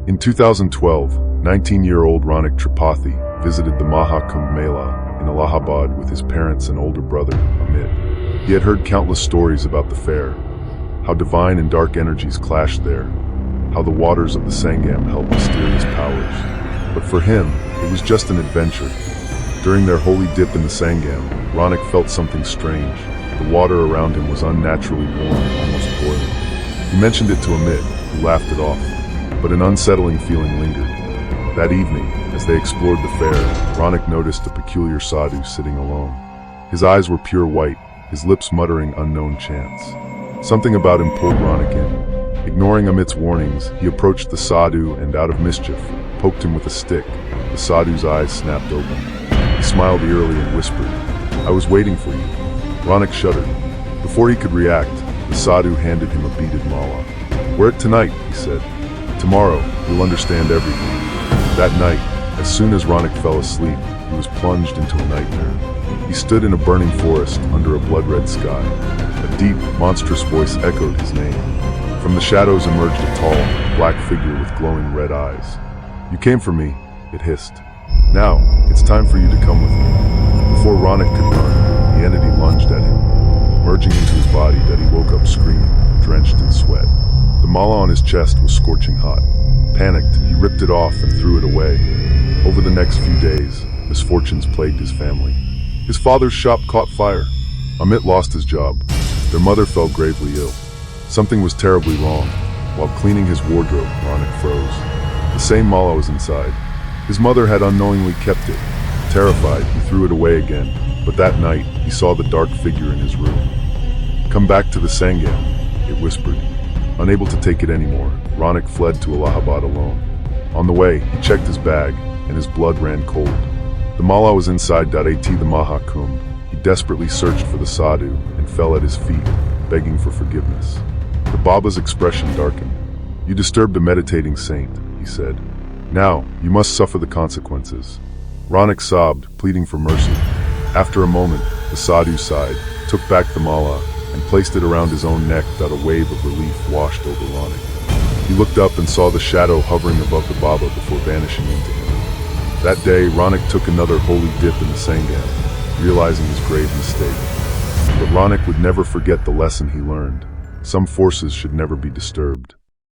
In 2012, 19-year-old Rounak visited the Mahakumbh Mela in Allahabad with his parents and older brother, Amit. He had heard countless stories about the fair, how divine and dark energies clashed there, how the waters of the Sangam held mysterious powers. But for him, it was just an adventure. During their holy dip in the Sangam, Rounak felt something strange. The water around him was unnaturally warm, almost boiling. He mentioned it to Amit, who laughed it off, but an unsettling feeling lingered. That evening, as they explored the fair, Rounak noticed a peculiar sadhu sitting alone. His eyes were pure white, his lips muttering unknown chants. Something about him pulled Rounak in. Ignoring Amit's warnings, he approached the sadhu and, out of mischief, poked him with a stick. The sadhu's eyes snapped open. He smiled eerily and whispered, "I was waiting for you." Rounak shuddered. Before he could react, the sadhu handed him a beaded mala. "Wear it tonight," he said. "Tomorrow, you'll understand everything." That night, as soon as Rounak fell asleep, he was plunged into a nightmare. He stood in a burning forest under a blood-red sky. A deep, monstrous voice echoed his name. From the shadows emerged a tall, black figure with glowing red eyes. "You came for me," it hissed. "Now, it's time for you to come with me." Before Rounak could run, the entity lunged at him, merging into his body that he woke up screaming, drenched in sweat. The mala on his chest was scorching hot. Panicked, he ripped it off and threw it away. Over the next few days, misfortunes plagued his family. His father's shop caught fire. Amit lost his job. Their mother fell gravely ill. Something was terribly wrong. While cleaning his wardrobe, Rounak froze. The same mala was inside. His mother had unknowingly kept it. Terrified, he threw it away again, but that night, he saw the dark figure in his room. "Come back to the Sangam," it whispered. Unable to take it anymore, Rounak fled to Allahabad alone. On the way, he checked his bag, and his blood ran cold. The mala was inside the Mahakumbh. He desperately searched for the sadhu and fell at his feet, begging for forgiveness. The Baba's expression darkened. "You disturbed a meditating saint," he said. "Now, you must suffer the consequences." Rounak sobbed, pleading for mercy. After a moment, the sadhu sighed, took back the mala, and placed it around his own neck. That a wave of relief washed over Rounak. He looked up and saw the shadow hovering above the Baba before vanishing into him. That day, Rounak took another holy dip in the Sangam, realizing his grave mistake. But Rounak would never forget the lesson he learned. Some forces should never be disturbed.